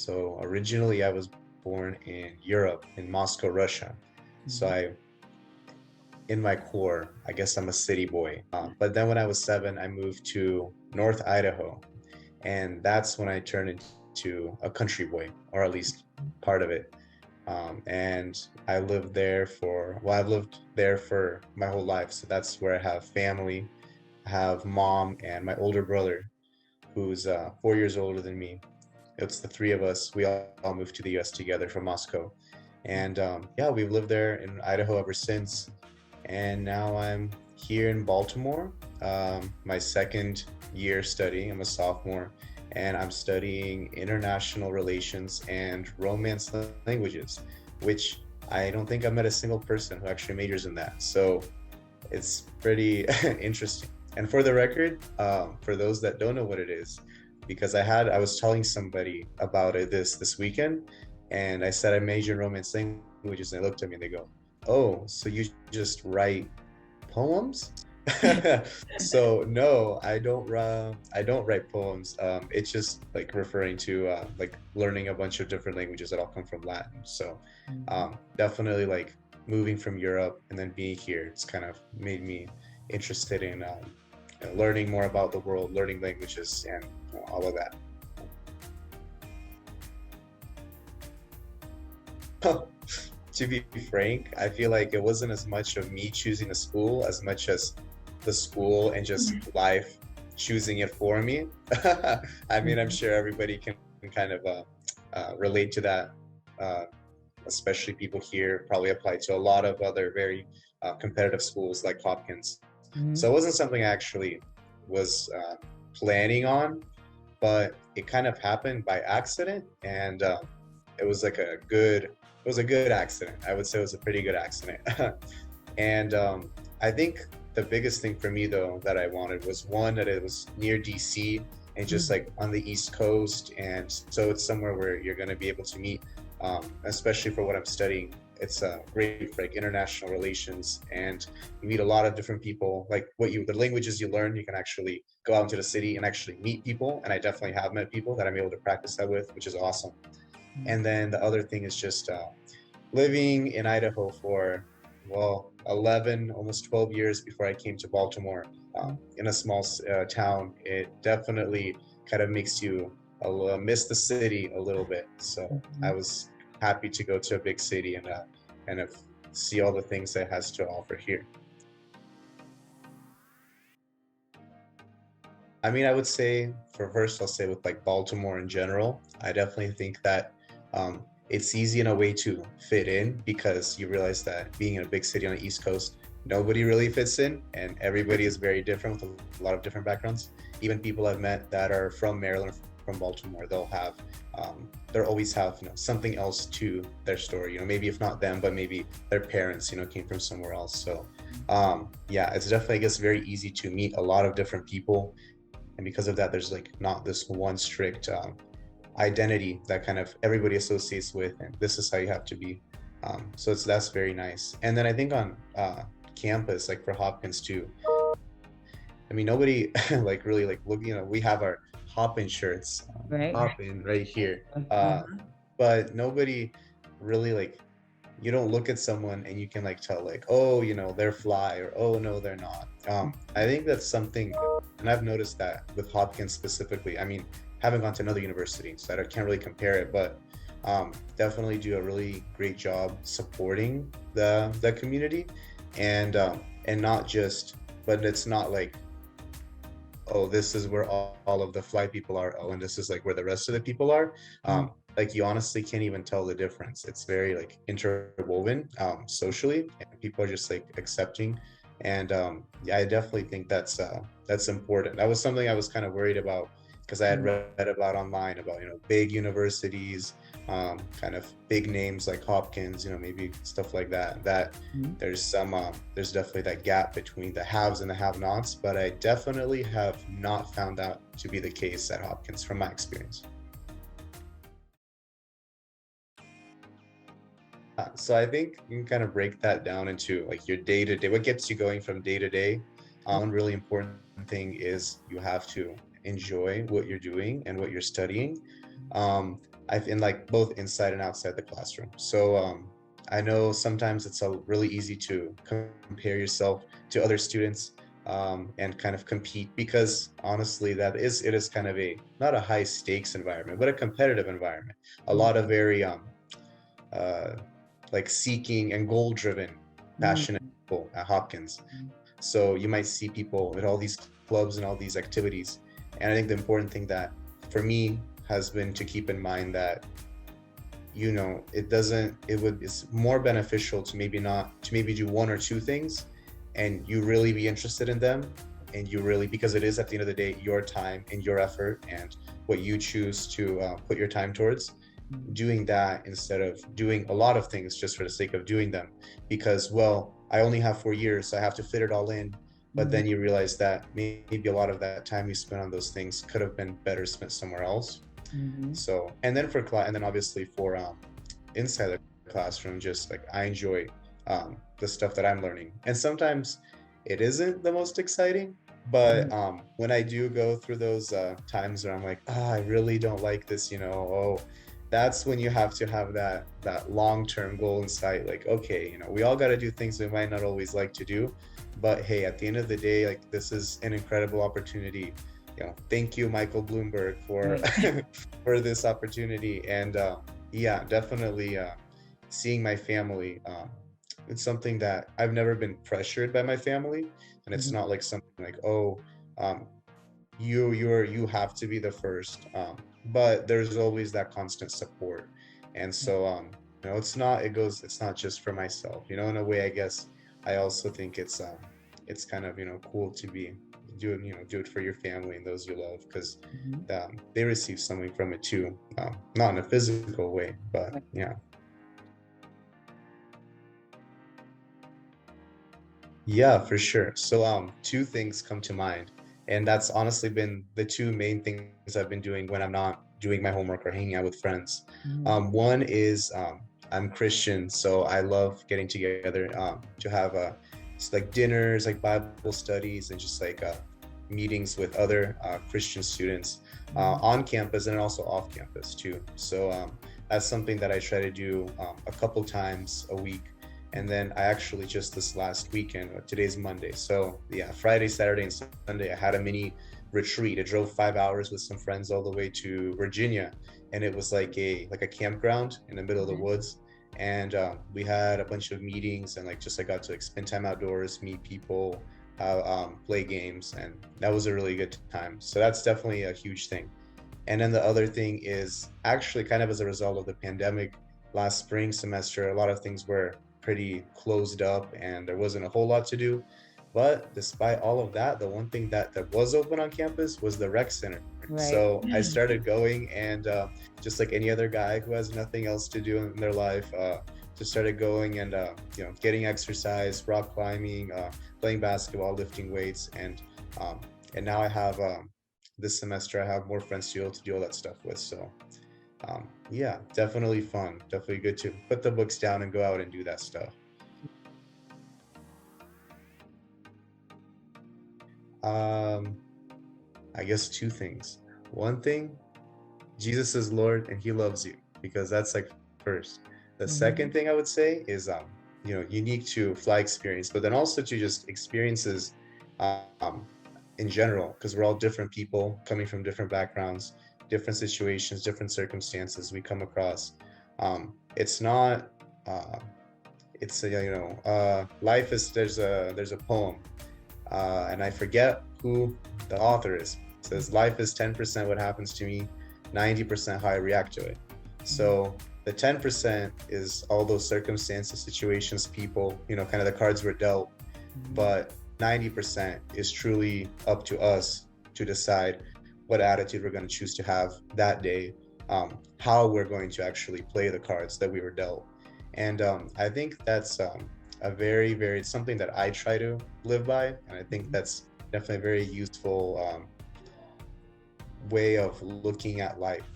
So originally I was born in Europe, in Moscow, Russia. So Mhm. in my core, I guess I'm a city boy. But then when I was 7, I moved to North Idaho, and that's when I turned into a country boy, or at least part of it. And I lived there well, I've lived there for my whole life. So that's where I have family. I have mom and my older brother, who's 4 years older than me. It's the three of us. We all moved to the US together from Moscow. And yeah, we've lived there in Idaho ever since. And now I'm here in Baltimore, my second year studying. I'm a sophomore, and I'm studying international relations and romance languages, which I don't think I've met a single person who actually majors in that. So it's pretty interesting. And for the record, for those that don't know what it is, because I was telling somebody about it this weekend, and I said I major in romance languages, and they looked at me and they go, "Oh, so you just write poems?" So no, I don't write poems. It's just like referring to like learning a bunch of different languages that all come from Latin. So Mhm. definitely like moving from Europe and then being here, it's kind of made me interested in learning more about the world, learning languages, and all of that. To be frank, I feel like it wasn't as much of me choosing a school as much as the school and just life choosing it for me. I mean, I'm Mhm. sure everybody can kind of relate to that, uh, especially people here probably apply to a lot of other very competitive schools like Hopkins. Mhm. So it wasn't something I actually was planning on, but it kind of happened by accident, and it was like it was a good accident. I would say it was a pretty good accident. And I think the biggest thing for me though that I wanted was one that it was near DC and just Mhm. like on the East Coast, and so it's somewhere where you're going to be able to meet, especially for what I'm studying. It's great for like international relations, and you meet a lot of different people. Like the languages you learn, you can actually go out into the city and actually meet people. And I definitely have met people that I'm able to practice that with, which is awesome. And then the other thing is just living in Idaho for, well, 11, almost 12 years before I came to Baltimore, Mhm. in a small town. It definitely kind of makes you miss the city a little bit. So I Mhm. was happy to go to a big city and kind of see all the things that it has to offer here. I mean, I would say for first, I'll say with like Baltimore in general, I definitely think that it's easy in a way to fit in because you realize that being in a big city on the East Coast, nobody really fits in, and everybody is very different with a lot of different backgrounds. Even people I've met that are from Maryland, from Baltimore, they'll always have something else to their story. Maybe if not them, but maybe their parents came from somewhere else. So yeah, it's definitely I guess very easy to meet a lot of different people, and because of that there's like not this one strict identity that kind of everybody associates with, and this is how you have to be. So that's very nice. And then I think on campus, like for Hopkins too, I mean nobody like really like look, we have our Hopin shirts, Right. Hopin right here, Uh-huh. but nobody really like, you don't look at someone and you can like tell like, oh, they're fly, or oh no, they're not. I think that's something, and I've noticed that with Hopkins specifically. I mean, haven't gone to another university, so I can't really compare it, but definitely do a really great job supporting the community, and not just, but it's not like, oh, this is where all of the fly people are. Oh, and this is like where the rest of the people are. Mhm. Like you honestly can't even tell the difference. It's very like interwoven socially, and people are just like accepting. And yeah, I definitely think that's important. That was something I was kind of worried about because I had Mhm. read about online about big universities, kind of big names like Hopkins, maybe stuff like that. That Mhm. there's definitely that gap between the haves and the have-nots, but I definitely have not found that to be the case at Hopkins from my experience. So I think you can kind of break that down into like your day to day, what gets you going from day to day. One really important thing is you have to enjoy what you're doing and what you're studying. I've in like both inside and outside the classroom. So I know sometimes it's really easy to compare yourself to other students and kind of compete because honestly, it is kind of a not a high stakes environment, but a competitive environment. A Mm, lot of very uh, like seeking and goal driven, mm, passionate people at Hopkins. So you might see people at all these clubs and all these activities. And I think the important thing that for me has been to keep in mind that, you know, it's more beneficial to maybe not, to maybe do one or two things and you really be interested in them. And you really, because it is at the end of the day, your time and your effort and what you choose to put your time towards mm, doing that instead of doing a lot of things just for the sake of doing them because well I only have 4 years so I have to fit it all in, but mm, then you realize that maybe a lot of that time you spent on those things could have been better spent somewhere else. mm, So and then for class and then obviously for inside the classroom just like I enjoy the stuff that I'm learning and sometimes it isn't the most exciting, but mm, when I do go through those times where I'm like, oh, I really don't like this, you know, oh, that's when you have to have that long-term goal in sight. Like, okay, you know, we all got to do things we might not always like to do, but hey, at the end of the day, like this is an incredible opportunity. You know, thank you, Michael Bloomberg, for right. for this opportunity. And yeah, definitely seeing my family. It's something that I've never been pressured by my family, and it's Mhm, not like something like, oh, um, you have to be the first. But there's always that constant support, and right. so you know, it's not just for myself. You know, in a way, I guess I also think it's kind of, you know, cool to be doing, you know, do it for your family and those you love because Mhm, they receive something from it too, not in a physical way, but right. yeah. Yeah, for sure. So, two things come to mind, and that's honestly been the two main things I've been doing when I'm not doing my homework or hanging out with friends. Mhm, One is I'm Christian, so I love getting together to have just like dinners, like Bible studies, and just like meetings with other Christian students mhm, on campus and also off campus too. So that's something that I try to do a couple times a week. And then I actually just this last weekend, today's Monday. So yeah, Friday, Saturday, and Sunday, I had a mini retreat. I drove 5 hours with some friends all the way to Virginia, and it was like a campground in the middle of the mhm. woods. And we had a bunch of meetings, and like just I got to like spend time outdoors, meet people, play games, and that was a really good time. So that's definitely a huge thing. And then the other thing is actually kind of as a result of the pandemic last spring semester, a lot of things were pretty closed up and there wasn't a whole lot to do. But despite all of that, the one thing that was open on campus was the rec center. Right. So I started going and just like any other guy who has nothing else to do in their life, just started going and you know, getting exercise, rock climbing, playing basketball, lifting weights, um, and now I have this semester I have more friends to be able to do all that stuff with. So yeah, definitely fun. Definitely good to put the books down and go out and do that stuff. Um, I guess two things. One thing, Jesus is Lord and He loves you because that's like first. The second Mhm, thing I would say is you know, unique to fly experience, but then also to just experiences um in general, because we're all different people coming from different backgrounds, different situations, different circumstances we come across. It's not it's a, you know, life is there's a poem and I forget who the author is. It says life is 10% what happens to me, 90% how I react to it. mhm, So the 10% is all those circumstances, situations, people, you know, kind of the cards were dealt, mhm, but 90% is truly up to us to decide what attitude we're going to choose to have that day, how we're going to actually play the cards that we were dealt. And I think that's a very, it's something that I try to live by. And I think mhm, that's definitely a very useful way of looking at life.